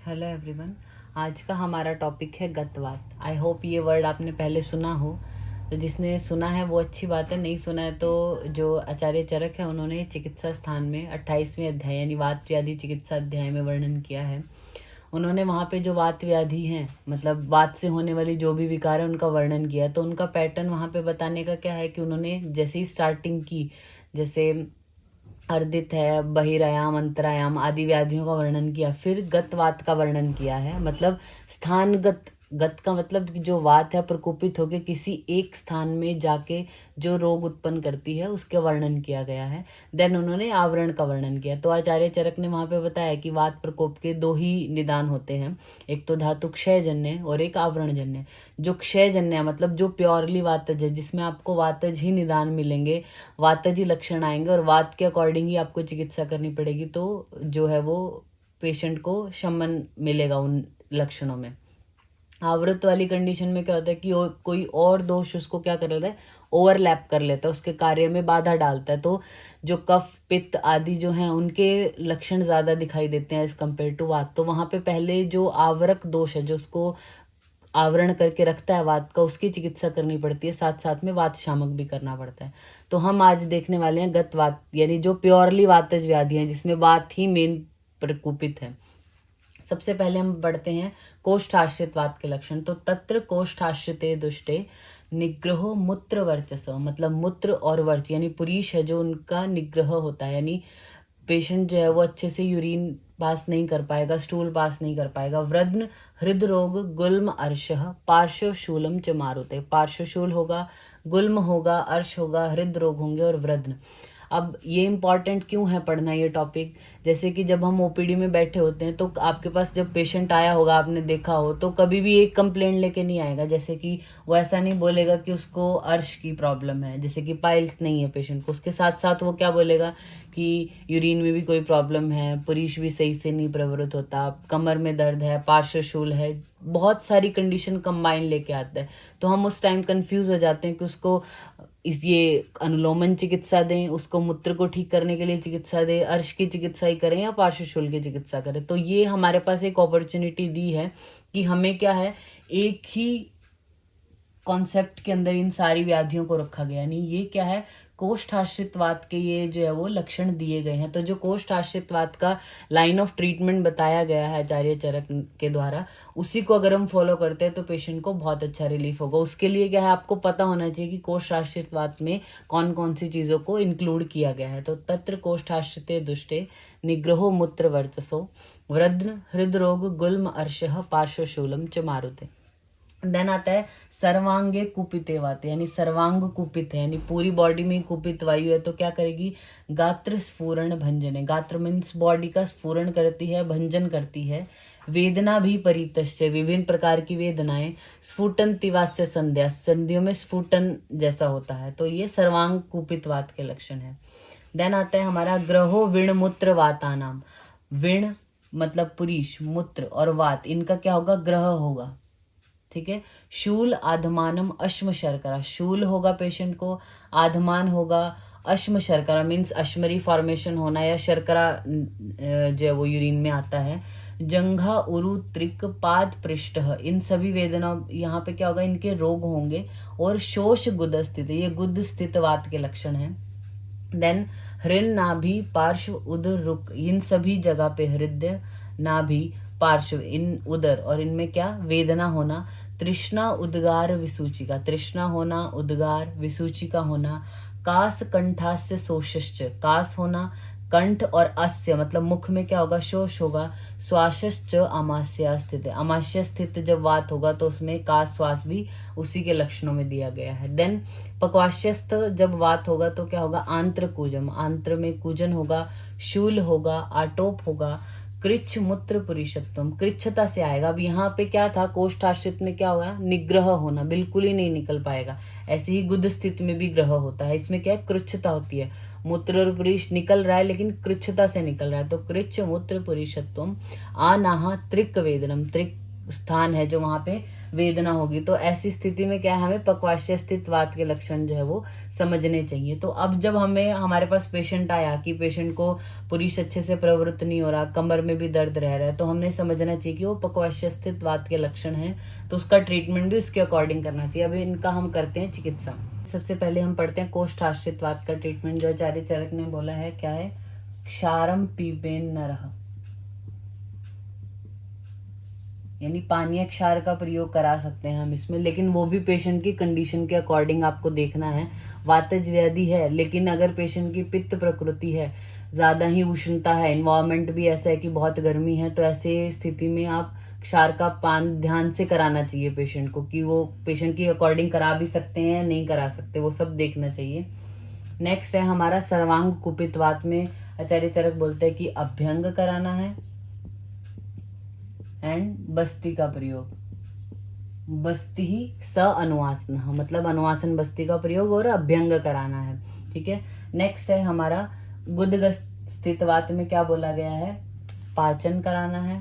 Hello everyone. आज का हमारा टॉपिक है गतवात। आई होप ये वर्ड आपने पहले सुना हो। तो जिसने सुना है वो अच्छी बात है, नहीं सुना है तो जो आचार्य चरक है उन्होंने चिकित्सा स्थान में 28वें अध्याय यानी वात व्याधि चिकित्सा अध्याय में वर्णन किया है। उन्होंने वहाँ पे जो वात व्याधि हैं, मतलब वात से होने वाली जो भी विकार है उनका वर्णन किया। तो उनका पैटर्न वहाँ पे बताने का क्या है कि उन्होंने जैसे ही स्टार्टिंग की, जैसे अर्दित है, बहिरायाम, अंतरायाम आदि व्याधियों का वर्णन किया, फिर गतवात का वर्णन किया है। मतलब स्थानगत, गत का मतलब कि जो वात है प्रकोपित होकर किसी एक स्थान में जाके जो रोग उत्पन्न करती है उसके वर्णन किया गया है। देन उन्होंने आवरण का वर्णन किया। तो आचार्य चरक ने वहां पे बताया कि वात प्रकोप के दो ही निदान होते हैं, एक तो धातु क्षयजन्य और एक आवरणजन्य। जो क्षयजन्य है मतलब जो प्योरली वातज है, जिसमें आपको वातज ही निदान मिलेंगे, वातज ही लक्षण आएंगे और वात के अकॉर्डिंग ही आपको चिकित्सा करनी पड़ेगी, तो जो है वो पेशेंट को शमन मिलेगा उन लक्षणों में। आवृत वाली कंडीशन में क्या होता है कि कोई और दोष उसको क्या कर लेता है, ओवरलैप कर लेता है, उसके कार्य में बाधा डालता है। तो जो कफ पित्त आदि जो हैं उनके लक्षण ज़्यादा दिखाई देते हैं एज कम्पेयर टू वात। तो वहाँ पे पहले जो आवरक दोष है, जो उसको आवरण करके रखता है वात का, उसकी चिकित्सा करनी पड़ती है, साथ साथ में वात शामक भी करना पड़ता है। तो हम आज देखने वाले हैं गत वात, यानी जो प्योरली वातज व्याधि है जिसमें वात ही मेन प्रकोपित है। सबसे पहले हम बढ़ते हैं कोष्ठाश्रित वात के लक्षण। तो तत्र कोष्ठाश्रिते दुष्टे निग्रहो मूत्र वर्चस, मतलब मूत्र और वर्च यानी पुरीश है जो उनका निग्रह होता है, यानी पेशेंट जो है वो अच्छे से यूरिन पास नहीं कर पाएगा, स्टूल पास नहीं कर पाएगा। वृद्न हृदरोग गुल्म अर्शः पार्श्वशूलम च मारुते। पार्श्वशूल होगा, गुल्म होगा, अर्श होगा, हृदरोग होंगे और वृद्न। अब ये इम्पॉर्टेंट क्यों है पढ़ना ये टॉपिक, जैसे कि जब हम ओपीडी में बैठे होते हैं तो आपके पास जब पेशेंट आया होगा, आपने देखा हो, तो कभी भी एक कंप्लेंट लेके नहीं आएगा। जैसे कि वो ऐसा नहीं बोलेगा कि उसको अर्श की प्रॉब्लम है, जैसे कि पाइल्स नहीं है पेशेंट को, उसके साथ साथ वो क्या बोलेगा कि यूरिन में भी कोई प्रॉब्लम है, पुरीश भी सही से नहीं प्रवृत्त होता, कमर में दर्द है, पार्श्वशूल है, बहुत सारी कंडीशन कंबाइन लेके आता है। तो हम उस टाइम कंफ्यूज हो जाते हैं कि उसको ये अनुलोमन चिकित्सा दें, उसको मूत्र को ठीक करने के लिए चिकित्सा दें, अर्श की चिकित्सा ही करें या पार्श्वशूल की चिकित्सा करें। तो ये हमारे पास एक अपॉर्चुनिटी दी है कि हमें क्या है, एक ही कॉन्सेप्ट के अंदर इन सारी व्याधियों को रखा गया। यानी ये क्या है, कोष्ठाश्रित वात के ये जो है वो लक्षण दिए गए हैं। तो जो कोष्ठाश्रित वात का लाइन ऑफ ट्रीटमेंट बताया गया है आचार्य चरक के द्वारा, उसी को अगर हम फॉलो करते हैं तो पेशेंट को बहुत अच्छा रिलीफ होगा। उसके लिए क्या है, आपको पता होना चाहिए कि कोष्ठाश्रित वात में कौन कौन सी चीज़ों को इंक्लूड किया गया है। तो तत्र कोष्ठाश्रिते दुष्टे निग्रहो मूत्र वर्चसो वृद्न हृदरोग गुल्म अर्शः पार्श्वशूलम च मारुते। देन आता है सर्वांगे कुपिते वात, यानी सर्वांग कुपित है, यानी पूरी बॉडी में कुपित वायु है। तो क्या करेगी, गात्र स्फुरण भंजन है। गात्र मीन्स बॉडी का स्फुरण करती है, भंजन करती है। वेदना भी परितश्च, विभिन्न प्रकार की वेदनाएं। स्फुटन तिवास्य संध्या, संधियों में स्फुटन जैसा होता है। तो ये सर्वांग कुपित वात के लक्षण है। देन आता है हमारा ग्रहो विण मूत्र वातानाम। विण मतलब पुरीश, मूत्र और वात, इनका क्या होगा, ग्रह होगा। ठीक है। शूल आधमानम अश्म शर्करा, शूल होगा पेशेंट को, आधमान होगा, अश्म शर्करा मीन्स अश्मरी फॉर्मेशन होना या शर्करा जो है वो यूरिन में आता है। जंघा उरु त्रिक पाद पृष्ठ, इन सभी वेदना यहाँ पे क्या होगा, इनके रोग होंगे। और शोष गुद स्थित, ये गुद स्थित वात के लक्षण है। देन हृन नाभि पार्श्व उदर रुक, इन सभी जगह पे हृदय नाभि पार्श्व इन उदर और इनमें क्या वेदना होना। तृष्णा उद्गार विसूचिका, तृष्णा होना, उद्गार विसूचिका होना। कास कंठास्य शोषश्च, कास होना, कंठ और अस्य मतलब मुख में क्या होगा, शोष होगा। श्वासश्च अमास्या स्थित, अमास्या स्थित जब वात होगा तो उसमें कास श्वास भी उसी के लक्षणों में दिया गया है। देन पक्वाश्यस्थ जब वात होगा तो क्या होगा, आंत्र कूजम, आंत्र में कूजन होगा। शूल होगा, आटोप होगा। कृच्छ मूत्र पुरुषत्वम, कृच्छता से आएगा। अब यहाँ पे क्या था, कोष्ठाश्रित में क्या होगा, निग्रह होना, बिल्कुल ही नहीं निकल पाएगा। ऐसे ही गुद स्थित में भी ग्रह होता है, इसमें क्या है, कृच्छता होती है। मूत्र और पुरुष निकल रहा है लेकिन कृच्छता से निकल रहा है। तो कृच्छ मूत्र पुरुषत्वम आनाहा त्रिक वेदनम, त्रिक स्थान है जो वहाँ पे वेदना होगी। तो ऐसी स्थिति में क्या है, हमें पक्वाशय स्थित वात के लक्षण जो है वो समझने चाहिए। तो अब जब हमें हमारे पास पेशेंट आया कि पेशेंट को पुरुष अच्छे से प्रवृत्त नहीं हो रहा, कमर में भी दर्द रह रहा है, तो हमने समझना चाहिए कि वो पक्वाशय स्थित वात के लक्षण हैं, तो उसका ट्रीटमेंट भी उसके अकॉर्डिंग करना चाहिए। अभी इनका हम करते हैं चिकित्सा। सबसे पहले हम पढ़ते हैं कोष्ठाश्रित वात का ट्रीटमेंट, जो आचार्य चरक ने बोला है क्या है, क्षारम पीपेन नरः, यानी पानीय क्षार का प्रयोग करा सकते हैं हम इसमें, लेकिन वो भी पेशेंट की कंडीशन के अकॉर्डिंग आपको देखना है। वातज व्याधि है, लेकिन अगर पेशेंट की पित्त प्रकृति है, ज़्यादा ही उष्णता है, इन्वायरमेंट भी ऐसा है कि बहुत गर्मी है, तो ऐसे स्थिति में आप क्षार का पान ध्यान से कराना चाहिए पेशेंट को, कि वो पेशेंट की अकॉर्डिंग करा भी सकते हैं या नहीं करा सकते, वो सब देखना चाहिए। नेक्स्ट है हमारा सर्वांग कुपित वात में आचार्य चरक बोलते हैं कि अभ्यंग कराना है एंड बस्ती का प्रयोग, बस्ती ही स अनुवासन, मतलब अनुवासन बस्ती का प्रयोग और अभ्यंग कराना है, ठीक है। नेक्स्ट है हमारा गुदग्रस्त स्थित वात में क्या बोला गया है, पाचन कराना है,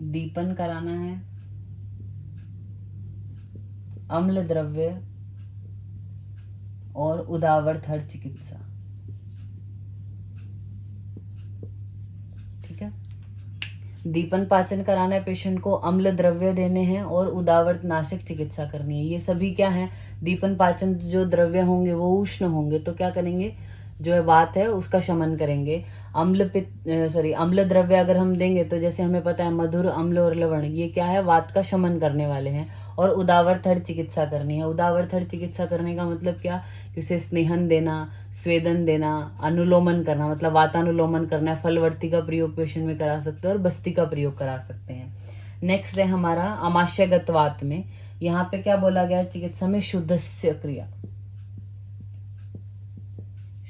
दीपन कराना है, अम्ल द्रव्य और उदावरथर चिकित्सा, ठीक है। दीपन पाचन कराना है पेशेंट को, अम्ल द्रव्य देने हैं और उदावर्त नाशक चिकित्सा करनी है। ये सभी क्या है, दीपन पाचन जो द्रव्य होंगे वो उष्ण होंगे, तो क्या करेंगे, जो है वात है उसका शमन करेंगे। अम्ल द्रव्य अगर हम देंगे तो जैसे हमें पता है मधुर, अम्ल और लवण, ये क्या है, वात का शमन करने वाले हैं। और उदावर्त चिकित्सा करनी है। उदावर्त चिकित्सा करने का मतलब क्या, कि उसे स्नेहन देना, स्वेदन देना, अनुलोमन करना, मतलब वातानुलोमन करना है। फलवर्ती का प्रयोग पेशेंट में करा सकते हैं और बस्ती का प्रयोग करा सकते हैं। नेक्स्ट है हमारा आमाशयगत वात में, यहाँ पे क्या बोला गया चिकित्सा में, शुद्धस्य क्रिया,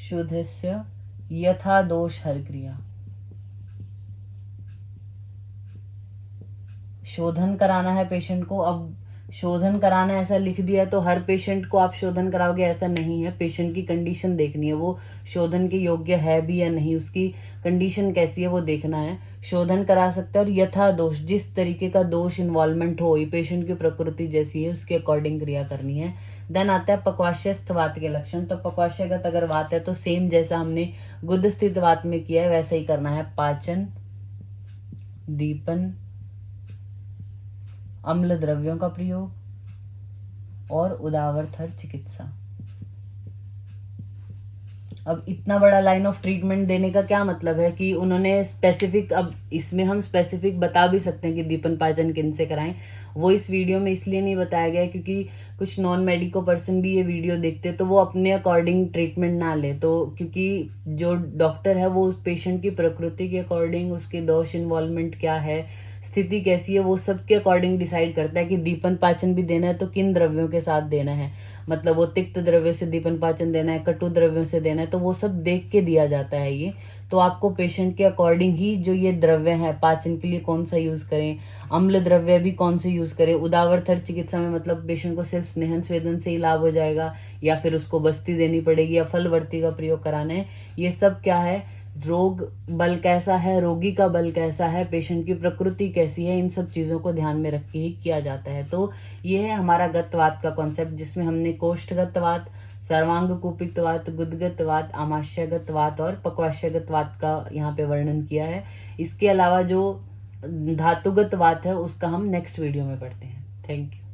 शुद्धस्य यथा दोष हर क्रिया, शोधन कराना है पेशेंट को। अब शोधन कराना ऐसा लिख दिया तो हर पेशेंट को आप शोधन कराओगे ऐसा नहीं है, पेशेंट की कंडीशन देखनी है, वो शोधन के योग्य है भी या नहीं, उसकी कंडीशन कैसी है वो देखना है। शोधन करा सकते हैं और यथा दोष, जिस तरीके का दोष इन्वॉल्वमेंट हो, ये पेशेंट की प्रकृति जैसी है उसके अकॉर्डिंग क्रिया करनी है। देन आता है पक्वाशयस्थ वात के लक्षण। तो पक्वाशयगत अगर वात है तो सेम जैसा हमने गुद स्थित वात में किया है वैसा ही करना है, पाचन, दीपन, अम्ल द्रव्यों का प्रयोग और उदावरथर चिकित्सा। अब इतना बड़ा लाइन ऑफ ट्रीटमेंट देने का क्या मतलब है कि उन्होंने स्पेसिफिक, अब इसमें हम स्पेसिफिक बता भी सकते हैं कि दीपन पाचन किन से कराएं, वो इस वीडियो में इसलिए नहीं बताया गया क्योंकि कुछ नॉन मेडिको पर्सन भी ये वीडियो देखते तो वो अपने अकॉर्डिंग ट्रीटमेंट ना ले, तो क्योंकि जो डॉक्टर है वो उस पेशेंट की प्रकृति के अकॉर्डिंग, उसके दोष इन्वॉल्वमेंट क्या है, स्थिति कैसी है, वो सब के अकॉर्डिंग डिसाइड करता है कि दीपन पाचन भी देना है तो किन द्रव्यों के साथ देना है, मतलब वो तिक्त द्रव्य से दीपन पाचन देना है, कटु द्रव्यों से देना है, तो वो सब देख के दिया जाता है ये। तो आपको पेशेंट के अकॉर्डिंग ही जो ये द्रव्य है पाचन के लिए कौन सा यूज़ करें, अम्ल द्रव्य भी कौन से यूज़ करें, उदावरथर चिकित्सा में मतलब पेशेंट को सिर्फ स्नेहन स्वेदन से ही लाभ हो जाएगा या फिर उसको बस्ती देनी पड़ेगी या फलवर्ती का प्रयोग कराना है, ये सब क्या है, रोग बल कैसा है, रोगी का बल कैसा है, पेशेंट की प्रकृति कैसी है, इन सब चीज़ों को ध्यान में रख के ही किया जाता है। तो ये है हमारा गतवात का कॉन्सेप्ट, जिसमें हमने कोष्ठगत वात, सर्वांग कुपित वात, गुदगत वात, आमाशयगत वात और पक्वाशयगत वात का यहाँ पे वर्णन किया है। इसके अलावा जो धातुगत वात है उसका हम नेक्स्ट वीडियो में पढ़ते हैं। Thank you.